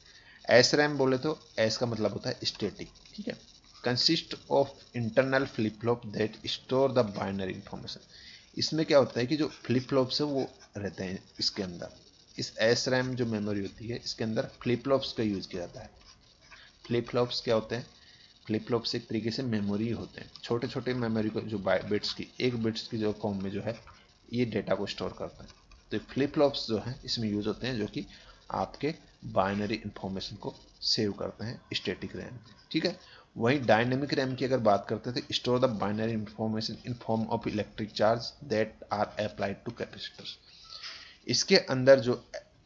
एस रैम बोले तो एस का मतलब होता है स्टैटिक, ठीक है। Consist of internal flip flop that store the binary information. इसमें क्या होता है कि जो फ्लिप फ्लॉप्स है वो रहते हैं इसके अंदर। इस एस रैम जो मेमोरी होती है इसके अंदर फ्लिप फ्लॉप्स का यूज किया जाता है। फ्लिप फ्लॉप्स क्या होते हैं? फ्लिप फ्लॉप्स एक तरीके से मेमोरी होते हैं, छोटे छोटे मेमोरी को जो बिट्स की, एक बिट्स की जो फॉर्म में जो है ये डेटा को स्टोर करता है। तो फ्लिप फ्लॉप्स जो है इसमें यूज होते हैं, जो कि आपके बाइनरी इंफॉर्मेशन को सेव करते हैं स्टैटिक रैम, ठीक है। वहीं डायनेमिक रैम की अगर बात करते हैं तो store the binary information in form of electric charge that are applied to capacitors. इसके अंदर जो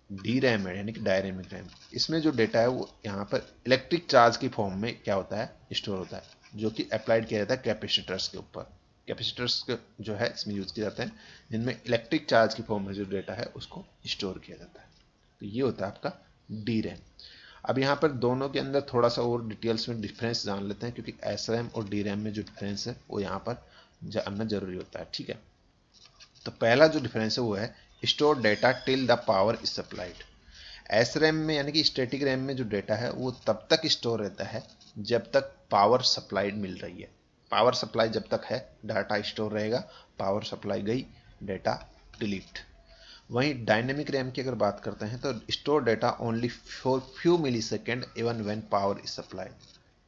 डी रैम है यानी कि डायनेमिक रैम, इसमें जो डेटा है वो यहाँ पर इलेक्ट्रिक चार्ज की फॉर्म में क्या होता है, स्टोर होता है, जो कि अप्लाइड किया जाता है कैपेसिटर्स के ऊपर। कैपेसिटर्स जो है इसमें यूज किए जाते हैं, जिनमें इलेक्ट्रिक चार्ज की फॉर्म में जो डेटा है उसको स्टोर किया जाता है। तो ये होता है आपका डी रैम। अब यहाँ पर दोनों के अंदर थोड़ा सा और डिटेल्स में डिफरेंस जान लेते हैं, क्योंकि एस रैम और डी रैम में जो डिफरेंस है वो यहाँ पर जानना जरूरी होता है, ठीक है। तो पहला जो डिफरेंस है वो है store data till the power is supplied. S RAM में यानी कि स्टैटिक रैम में जो डेटा है वो तब तक स्टोर रहता है जब तक पावर सप्लाइड मिल रही है। पावर सप्लाई जब तक है डाटा स्टोर रहेगा, पावर सप्लाई गई डेटा डिलीट। वहीं डायनेमिक रैम की अगर बात करते हैं तो store data only for few millisecond even when power is supplied.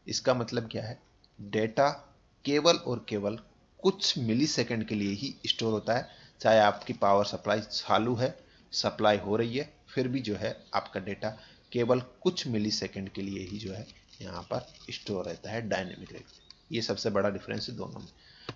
इसका मतलब क्या है, डेटा केवल और केवल कुछ मिली सेकेंड के लिए ही स्टोर होता है, चाहे आपकी पावर सप्लाई चालू है, सप्लाई हो रही है, फिर भी जो है आपका डेटा केवल कुछ मिली सेकेंड के लिए ही जो है यहाँ पर स्टोर रहता है डायनेमिक रैम। ये सबसे बड़ा डिफरेंस है दोनों में।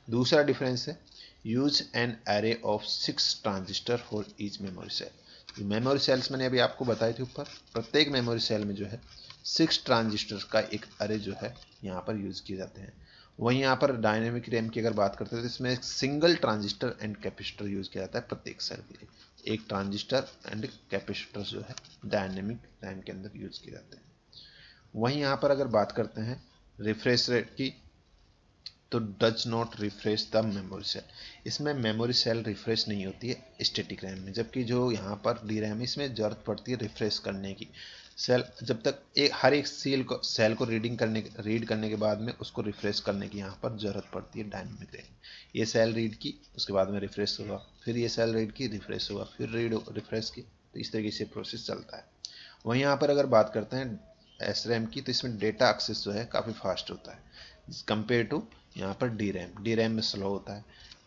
दूसरा डिफरेंस है use an array of 6 transistor for each memory cell. Memory cells मैंने अभी आपको बताए थे ऊपर, प्रत्येक मेमोरी सेल में जो है 6 ट्रांजिस्टर का एक अरे जो है यहाँ पर यूज किए जाते हैं। वहीं यहाँ पर डायनेमिक रैम की अगर बात करते हैं तो इसमें एक single transistor and capacitor use किया जाता है प्रत्येक सेल के लिए। एक ट्रांजिस्टर एंड कैपेसिटर जो है डायनेमिक रैम के अंदर यूज किए जाते हैं। वहीं यहाँ पर अगर बात करते हैं रिफ्रेश रेट की, तो does not refresh the memory cell. इसमें मेमोरी सेल रिफ्रेश नहीं होती है स्टैटिक रैम में, जबकि जो यहाँ पर डी रैम है इसमें जरूरत पड़ती है रिफ्रेश करने की। सेल जब तक हर एक सेल को रीड करने के बाद में उसको रिफ्रेश करने की यहाँ पर जरूरत पड़ती है डायनेमिक रैम। ये सेल रीड की, उसके बाद में रिफ्रेश होगा, फिर ये सेल रीड की, रिफ्रेश होगा, फिर रिफ्रेश की, तो इस तरीके से प्रोसेस चलता है। वहीं यहाँ पर अगर बात करते हैं एस रैम की, तो इसमें डेटा एक्सेस जो है काफ़ी फास्ट होता है कंपेयर टू यहाँ पर डी रैम। डी रैम में स्लो होता है,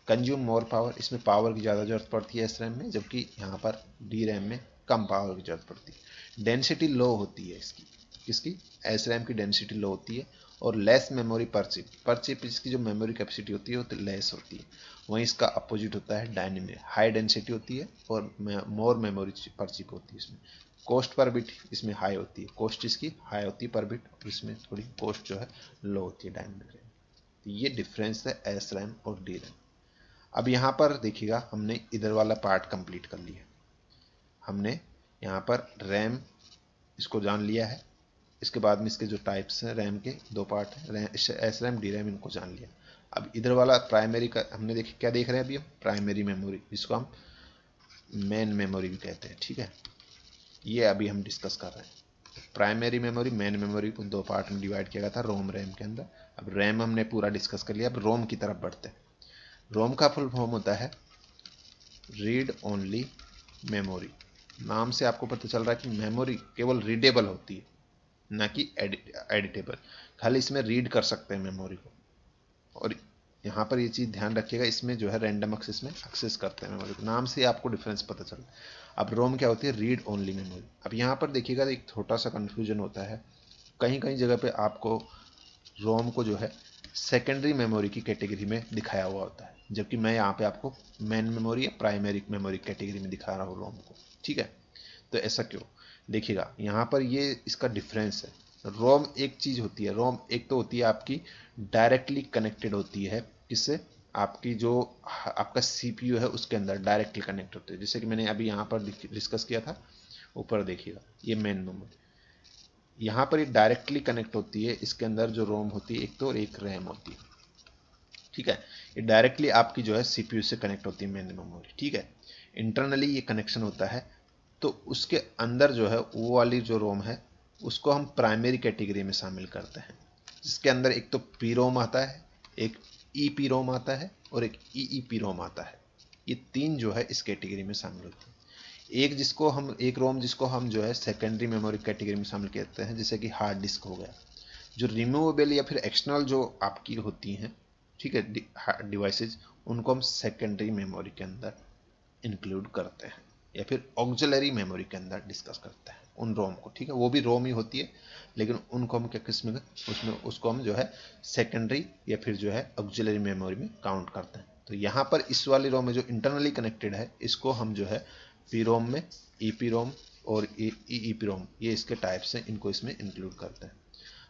कंज्यूम मोर पावर, इसमें पावर की ज़्यादा जरूरत पड़ती है एस रैम में, जबकि यहाँ पर डी रैम में कम पावर की जरूरत पड़ती है। डेंसिटी लो होती है इसकी, किसकी, एस रैम की डेंसिटी लो होती है, और लेस मेमोरी पर चिप इसकी जो मेमोरी कैपेसिटी होती है वो तो लेस होती है। वहीं इसका अपोजिट होता है डायनेमिक, हाई डेंसिटी होती है और मोर मेमोरी पर चिप होती है। इसमें कॉस्ट पर बिट इसमें हाई होती है, कॉस्ट इसकी हाई होती है पर बिट, और इसमें थोड़ी कॉस्ट जो है लो होती है डायनेमिक रैम। तो ये डिफरेंस है एस रैम और डी रैम। अब यहाँ पर देखिएगा हमने इधर वाला पार्ट कंप्लीट कर लिया। हमने यहाँ पर रैम इसको जान लिया है, इसके बाद में इसके जो टाइप्स हैं रैम के दो पार्ट हैं, एस रैम डी रैम, इनको जान लिया। अब इधर वाला प्राइमरी का हमने क्या देख रहे हैं अभी हम, प्राइमरी मेमोरी, जिसको हम मेन मेमोरी भी कहते हैं, ठीक है। ये अभी हम डिस्कस कर रहे हैं। प्राइमरी मेमोरी, मेन मेमोरी को दो पार्ट में डिवाइड किया गया था रोम रैम के अंदर। अब रैम हमने पूरा डिस्कस कर लिया, अब रोम की तरफ बढ़ते हैं। रोम का फुल फॉर्म होता है रीड ओनली मेमोरी। नाम से आपको पता चल रहा है कि मेमोरी केवल रीडेबल होती है, ना कि एडिटेबल। खाली इसमें रीड कर सकते हैं मेमोरी को। और यहाँ पर ये चीज़ ध्यान रखिएगा, इसमें जो है रैंडम एक्सेस में एक्सेस करते हैं मेमोरी को। नाम से आपको डिफरेंस पता चलता है। अब रोम क्या होती है? Read only memory. अब यहाँ पर देखिएगा एक छोटा सा कन्फ्यूजन होता है, कहीं कहीं जगह पे आपको रोम को जो है सेकेंडरी मेमोरी की कैटेगरी में दिखाया हुआ होता है, जबकि मैं यहाँ पे आपको मेन मेमोरी या प्राइमरी मेमोरी कैटेगरी में दिखा रहा हूँ रोम को। ठीक है, तो ऐसा क्यों? देखिएगा यहाँ पर ये इसका डिफरेंस है। रोम एक चीज़ होती है, रोम एक तो होती है आपकी डायरेक्टली कनेक्टेड होती है, किससे? आपकी जो आपका सीपीयू है उसके अंदर डायरेक्टली कनेक्ट होती है। जैसे कि मैंने अभी यहाँ पर डिस्कस किया था, ऊपर देखिएगा ये मेन मेमोरी, यहाँ पर ये डायरेक्टली कनेक्ट होती है। इसके अंदर जो रोम होती है एक तो, और एक रैम होती है। ठीक है, ये डायरेक्टली आपकी जो है सीपीयू से कनेक्ट होती है मेन मेमोरी। ठीक है, इंटरनली ये कनेक्शन होता है। तो उसके अंदर जो है वो वाली जो रोम है उसको हम प्राइमरी कैटेगरी में शामिल करते हैं, जिसके अंदर एक तो पी रोम आता है, एक ई पी रोम आता है और एक ई पी रोम आता है। ये तीन जो है इस कैटेगरी में शामिल होते हैं। एक रोम जिसको हम जो है सेकेंडरी मेमोरी कैटेगरी में शामिल करते हैं, जैसे कि हार्ड डिस्क हो गया। जो रिमूवेबल या फिर एक्सटर्नल जो आपकी होती हैं, ठीक है, डिवाइसेज, उनको हम सेकेंडरी मेमोरी के अंदर इंक्लूड करते हैं, या फिर ऑक्सिलरी मेमोरी के अंदर डिस्कस करते हैं उन रोम को। ठीक है, वो भी रोम ही होती है, लेकिन उनको हम क्या किस में उसमें उसको हम जो है सेकेंडरी या फिर जो है ऑक्सिलरी मेमोरी में काउंट करते हैं। तो यहाँ पर इस वाली रोम में जो इंटरनली कनेक्टेड है, इसको हम जो है पी रोम में, ई पी रोम और ई पी रोम, ये इसके टाइप्स हैं, इनको इसमें इंक्लूड करते हैं।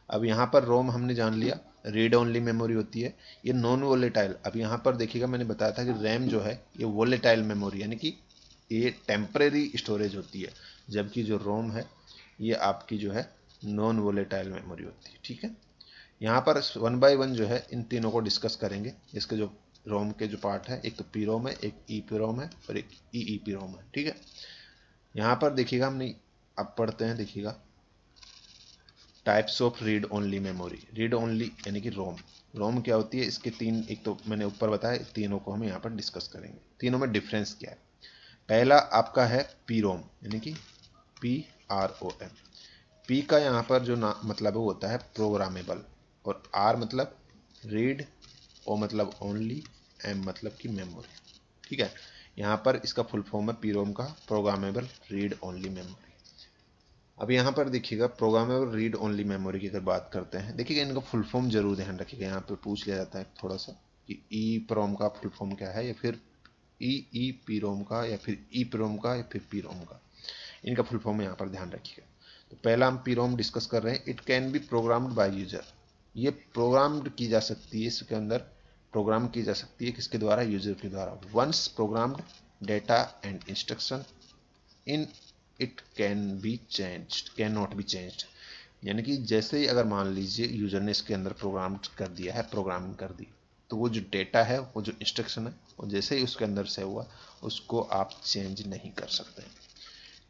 अब यहाँ पर रोम हमने जान लिया, रीड ओनली मेमोरी होती है, ये नॉन वोलेटाइल। अब यहाँ पर देखिएगा, मैंने बताया था कि रैम जो है ये वोलेटाइल मेमोरी, यानी कि ये टेम्परेरी स्टोरेज होती है, जबकि जो रोम है ये आपकी जो है नॉन वोलेटाइल मेमोरी होती है। ठीक है, यहाँ पर वन बाय वन जो है इन तीनों को डिस्कस करेंगे। इसके जो रोम के जो पार्ट है, एक तो पी रोम है, एक ई पी रोम है और एक ई पी रोम है। ठीक है, यहाँ पर देखिएगा, हमने अब पढ़ते हैं, देखिएगा types of read only memory. Read only यानी कि रोम। रोम क्या होती है? इसके तीन, एक तो मैंने ऊपर बताया, तीनों को हम यहाँ पर डिस्कस करेंगे। तीनों में डिफरेंस क्या है? पहला आपका है पी रोम, यानी कि P R O M. P का यहाँ पर जो मतलब है वो होता है प्रोग्रामेबल, और आर मतलब रीड, ओ मतलब ओनली, एम मतलब कि मेमोरी। ठीक है, यहाँ पर इसका फुल फॉर्म है पी रोम का, प्रोग्रामेबल रीड ओनली मेमोरी। अब यहाँ पर देखिएगा प्रोग्रामेबल रीड ओनली मेमोरी की अगर बात करते हैं, देखिएगा इनका फुल फॉर्म जरूर ध्यान रखिएगा। यहाँ पे पूछ लिया जाता है थोड़ा सा कि ई प्रोम का फुल फॉर्म क्या है, या फिर ई पी रोम का, या फिर ई प्रोम का, या फिर पी रोम का। इनका फुल फॉर्म यहाँ पर ध्यान रखिएगा। तो पहला हम पी रोम डिस्कस कर रहे हैं। It can B programmed by user. ये प्रोग्राम्ड की जा सकती है, इसके अंदर प्रोग्राम की जा सकती है, किसके द्वारा? यूजर के द्वारा। Once programmed data and instruction in it can be changed, can not be changed. यानी कि जैसे ही अगर मान लीजिए यूजर ने इसके अंदर प्रोग्राम कर दिया है, प्रोग्रामिंग कर दी, तो वो जो डेटा है, वो जो इंस्ट्रक्शन है, वो जैसे ही उसके अंदर से हुआ, उसको आप चेंज नहीं कर सकते हैं।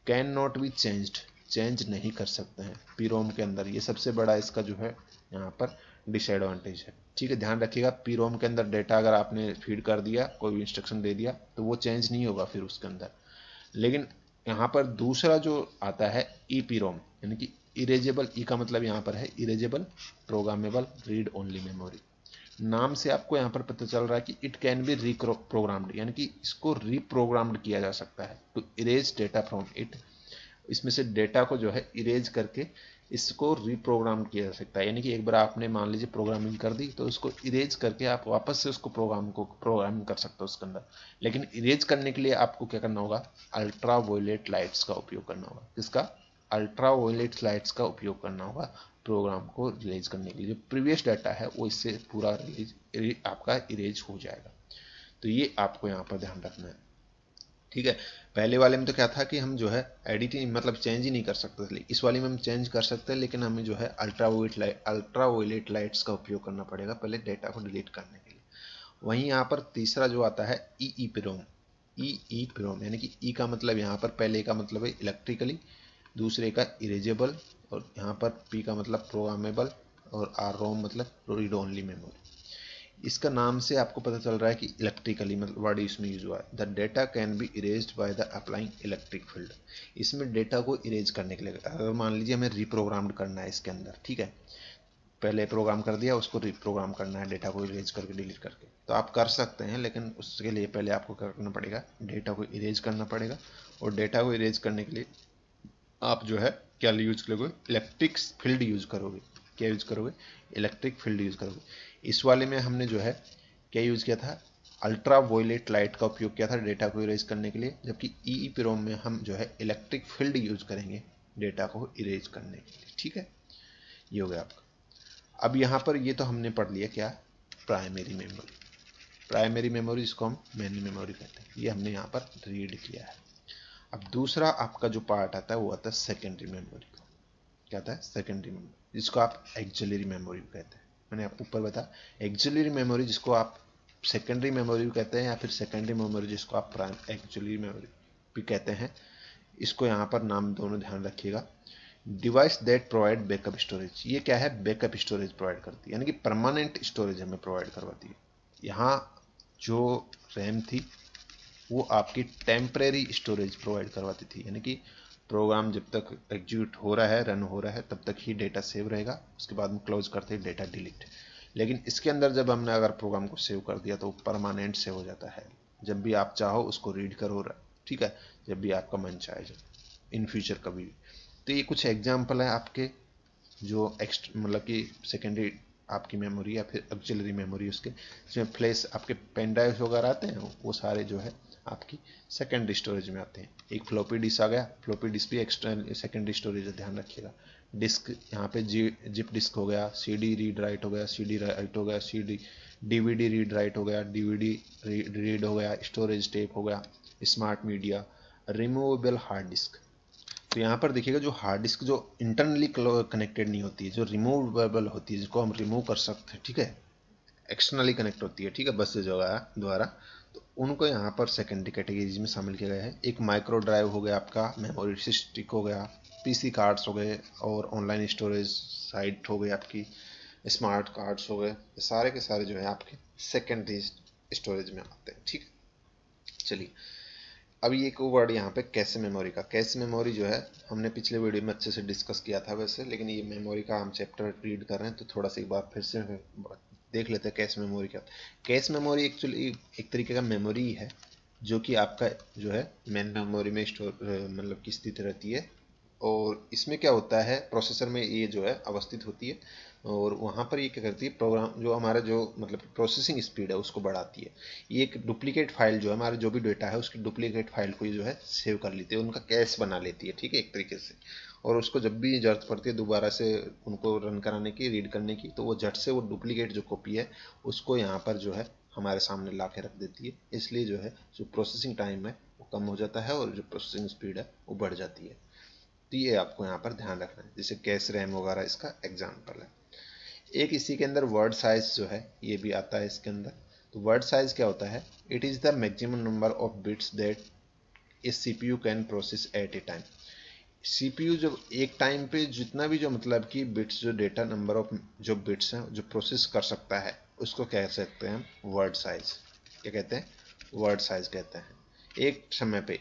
Can not be changed, change नहीं कर सकते हैं पी रोम के अंदर। ये सबसे बड़ा इसका जो है यहाँ पर डिसएडवांटेज है। ठीक है, ध्यान रखिएगा, पी रोम के अंदर डेटा अगर आपने फीड कर दिया, कोई भी इंस्ट्रक्शन दे दिया, तो वो चेंज नहीं होगा फिर उसके अंदर। लेकिन यहाँ पर दूसरा जो आता है ई पी रोम, यानी कि इरेजेबल। ई का मतलब यहाँ पर है erasable programmable read only memory. नाम से आपको यहाँ पर पता चल रहा है कि इट कैन बी रीप्रोग्राम्ड, यानी कि इसको रीप्रोग्राम्ड किया जा सकता है to erase data from it. इसमें से डेटा को जो है इरेज करके इसको रिप्रोग्राम किया जा सकता है। यानी कि एक बार आपने मान लीजिए प्रोग्रामिंग कर दी, तो उसको इरेज करके आप वापस से उसको प्रोग्रामिंग कर सकते हो उसके अंदर। लेकिन इरेज करने के लिए आपको क्या करना होगा? अल्ट्रा वायलेट लाइट्स का उपयोग करना होगा। किसका? अल्ट्रा वायलेट लाइट्स का उपयोग करना होगा प्रोग्राम को रिलीज करने के लिए। जो प्रीवियस डाटा है वो इससे पूरा रिलीज आपका इरेज हो जाएगा। तो ये आपको यहाँ पर ध्यान रखना है। ठीक है, पहले वाले में तो क्या था कि हम जो है एडिटिंग मतलब चेंज ही नहीं कर सकते थे। इस वाले में हम चेंज कर सकते हैं, लेकिन हमें जो है अल्ट्रा वायलेट लाइट्स का उपयोग करना पड़ेगा पहले डेटा को डिलीट करने के लिए। वहीं यहाँ पर तीसरा जो आता है ई प्रोम। ई प्रोम यानी कि ई का मतलब यहाँ पर पहले का मतलब है इलेक्ट्रिकली, दूसरे का इरेजेबल, और यहाँ पर पी का मतलब प्रोग्रामेबल, और आर रोम मतलब रीड ओनली मेमोरी। इसका नाम से आपको पता चल रहा है कि इलेक्ट्रिकली मतलब वर्ड इसमें यूज हुआ है। The data can be erased by the applying electric field. इसमें डेटा को इरेज करने के लिए, अगर मान लीजिए हमें रिप्रोग्राम्ड करना है इसके अंदर, ठीक है, पहले प्रोग्राम कर दिया, उसको रिप्रोग्राम करना है डेटा को इरेज करके डिलीट करके, तो आप कर सकते हैं, लेकिन उसके लिए पहले आपको करना पड़ेगा, डेटा को इरेज करना पड़ेगा। और डेटा को इरेज करने के लिए आप जो है क्या यूज करोगे, इलेक्ट्रिक फील्ड यूज करोगे। क्या यूज करोगे, इलेक्ट्रिक फील्ड यूज करोगे। इस वाले में हमने जो है क्या यूज किया था, अल्ट्रा वायलेट लाइट का उपयोग किया था डेटा को इरेज करने के लिए, जबकि EEPROM में हम जो है इलेक्ट्रिक फील्ड यूज करेंगे डेटा को इरेज करने के लिए। ठीक है, ये हो गया आपका। अब यहाँ पर ये तो हमने पढ़ लिया क्या, प्राइमरी मेमोरी। प्राइमरी मेमोरी जिसको हम मेन मेमोरी कहते हैं, ये हमने यहाँ पर रीड किया है। अब दूसरा आपका जो पार्ट आता है वो आता है सेकेंडरी मेमोरी का। क्या आता है, सेकेंडरी मेमोरी, जिसको आप एक्सिलरी मेमोरी कहते हैं। मैंने आपको ऊपर बताया एक्सिलरी मेमोरी जिसको आप सेकेंडरी मेमोरी कहते हैं, या फिर सेकेंडरी मेमोरी जिसको आप प्राइम एक्सिलरी मेमोरी भी कहते हैं। इसको यहाँ पर नाम दोनों ध्यान रखिएगा। Device that provide backup storage, ये क्या है, बैकअप स्टोरेज प्रोवाइड करती है, यानी कि परमानेंट स्टोरेज हमें प्रोवाइड करवाती है। यहाँ जो रैम थी वो आपकी टेम्परेरी स्टोरेज प्रोवाइड करवाती थी, यानी कि प्रोग्राम जब तक एग्जीक्यूट हो रहा है, रन हो रहा है, तब तक ही डेटा सेव रहेगा, उसके बाद में क्लोज करते ही डेटा डिलीट। लेकिन इसके अंदर जब हमने अगर प्रोग्राम को सेव कर दिया तो परमानेंट सेव हो जाता है, जब भी आप चाहो उसको रीड करो, ठीक है, जब भी आपका मन चाहे, जब इन फ्यूचर कभी भी। तो ये कुछ एग्जाम्पल है आपके जो मतलब कि सेकेंडरी आपकी मेमोरी या फिर ऑक्सिलरी मेमोरी, उसके जिसमें फ्लैश आपके पेन ड्राइव वगैरह आते हैं, वो सारे जो है आपकी सेकेंडरी स्टोरेज में आते हैं। एक फ्लॉपी डिस्क आ गया, फ्लॉपी डिस्क भी एक्सटर्नल सेकेंडरी स्टोरेज है, ध्यान रखिएगा। डिस्क यहाँ पे जिप डिस्क हो गया, CD रीड राइट हो गया, CD राइट हो गया, DVD रीड राइट हो गया, DVD रीड हो गया, स्टोरेज टेप हो गया, smart media, removable hard disk. तो यहाँ पर देखिएगा जो हार्ड डिस्क जो इंटरनली कनेक्टेड नहीं होती है, जो रिमूवेबल होती है, जिसको हम रिमूव कर सकते हैं, ठीक है, एक्सटर्नली कनेक्ट होती है, ठीक है, बस से द्वारा, तो उनको यहाँ पर सेकेंडरी कैटेगरीज में शामिल किया गया है। एक माइक्रो ड्राइव हो गया आपका, मेमोरी स्टिक हो गया, PC कार्ड्स हो गए, और ऑनलाइन स्टोरेज साइट हो गई आपकी, स्मार्ट कार्ड्स हो गए, सारे के सारे जो है आपके सेकेंडरी स्टोरेज में आते हैं। ठीक है, चलिए अब ये एक वर्ड यहाँ पे कैश मेमोरी का। कैश मेमोरी जो है हमने पिछले वीडियो में अच्छे से डिस्कस किया था वैसे, लेकिन ये मेमोरी का हम चैप्टर रीड कर रहे हैं तो थोड़ा सा एक बार फिर से देख लेते हैं कैश मेमोरी क्या। कैश मेमोरी एक्चुअली एक तरीके का मेमोरी है जो कि आपका जो है मेन मेमोरी में स्टोर मतलब की स्थित रहती है, और इसमें क्या होता है, प्रोसेसर में ये जो है अवस्थित होती है, और वहाँ पर ये क्या करती है, प्रोग्राम जो हमारा जो मतलब प्रोसेसिंग स्पीड है उसको बढ़ाती है। ये एक डुप्लीकेट फाइल जो है हमारा जो भी डेटा है उसकी डुप्लीकेट फाइल को जो है सेव कर लेती है, उनका कैश बना लेती है, ठीक है, एक तरीके से। और उसको जब भी जरूरत पड़ती है दोबारा से उनको रन कराने की, रीड करने की, तो वो झट से वो डुप्लीकेट जो कॉपी है उसको यहाँ पर जो है हमारे सामने ला के रख देती है। इसलिए जो है जो प्रोसेसिंग टाइम है वो कम हो जाता है और जो प्रोसेसिंग स्पीड है वो बढ़ जाती है। तो ये आपको यहाँ पर ध्यान रखना है, जैसे कैश रैम वगैरह इसका एग्जाम्पल है। एक इसी के अंदर वर्ड साइज जो है ये भी आता है इसके अंदर। तो वर्ड साइज क्या होता है, it is the maximum number of bits that A CPU can process at A time. CPU जब एक टाइम पे जितना भी जो मतलब कि बिट्स जो डेटा नंबर ऑफ जो बिट्स हैं जो प्रोसेस कर सकता है उसको कह सकते हैं वर्ड साइज। क्या कहते हैं, वर्ड साइज कहते हैं। एक समय पे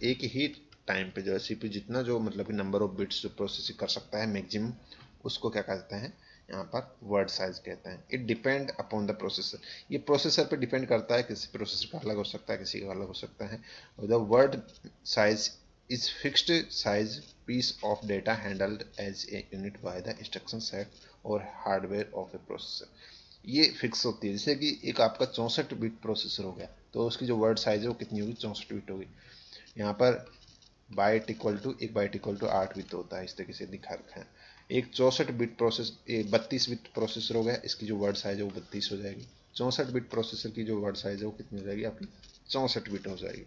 एक ही टाइम पे जो है CPU जितना जो मतलब कि नंबर ऑफ बिट्स जो प्रोसेसिंग कर सकता है मैक्सिमम, उसको क्या कहते हैं यहाँ पर वर्ड साइज कहते हैं। It depend upon the processor, ये प्रोसेसर पे डिपेंड करता है, किसी प्रोसेसर का अलग हो सकता है, किसी का अलग हो सकता है। The word size is fixed size piece of data handled as a unit by the instruction set और हार्डवेयर ऑफ ए प्रोसेसर। ये फिक्स होती है, जैसे कि एक आपका 64 बिट प्रोसेसर हो गया तो उसकी जो वर्ड साइज है वो कितनी होगी, 64 बिट होगी। यहाँ पर बाइट इक्वल टू 8 बिट होता है, इस तरीके से दिखा रखा है। एक 64 बिट प्रोसेस 32 बिट प्रोसेसर हो गया, इसकी जो वर्ड साइज है वो 32 हो जाएगी। 64 बिट प्रोसेसर की जो वर्ड साइज है वो कितनी हो जाएगी आपकी, 64 बिट हो जाएगी।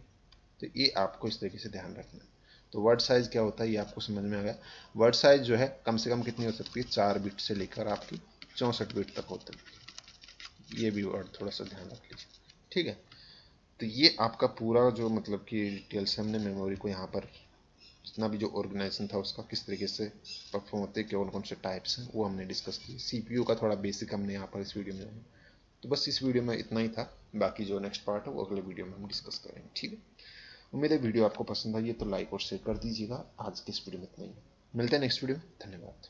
तो ये आपको इस तरीके से ध्यान रखना है। तो वर्ड साइज क्या होता है ये आपको समझ में आ गया। वर्ड साइज जो है कम से कम कितनी हो सकती है, 4 बिट से लेकर आपकी 64 बिट तक होते हैं। ये भी वर्ड थोड़ा सा ध्यान रख लीजिए, ठीक है। तो ये आपका पूरा जो मतलब कि डिटेल्स हमने मेमोरी को यहाँ पर जितना भी जो ऑर्गेनाइजेशन था उसका किस तरीके से परफॉर्म होते हैं, कौन कौन से टाइप्स हैं वो हमने डिस्कस किए। CPU का थोड़ा बेसिक हमने यहाँ पर इस वीडियो में तो बस इस वीडियो में इतना ही था, बाकी जो नेक्स्ट पार्ट है वो अगले वीडियो में हम डिस्कस करेंगे। ठीक है, उम्मीद है वीडियो आपको पसंद आई है तो लाइक और शेयर कर दीजिएगा। आज के इस वीडियो में इतना ही, मिलते हैं नेक्स्ट वीडियो में। धन्यवाद।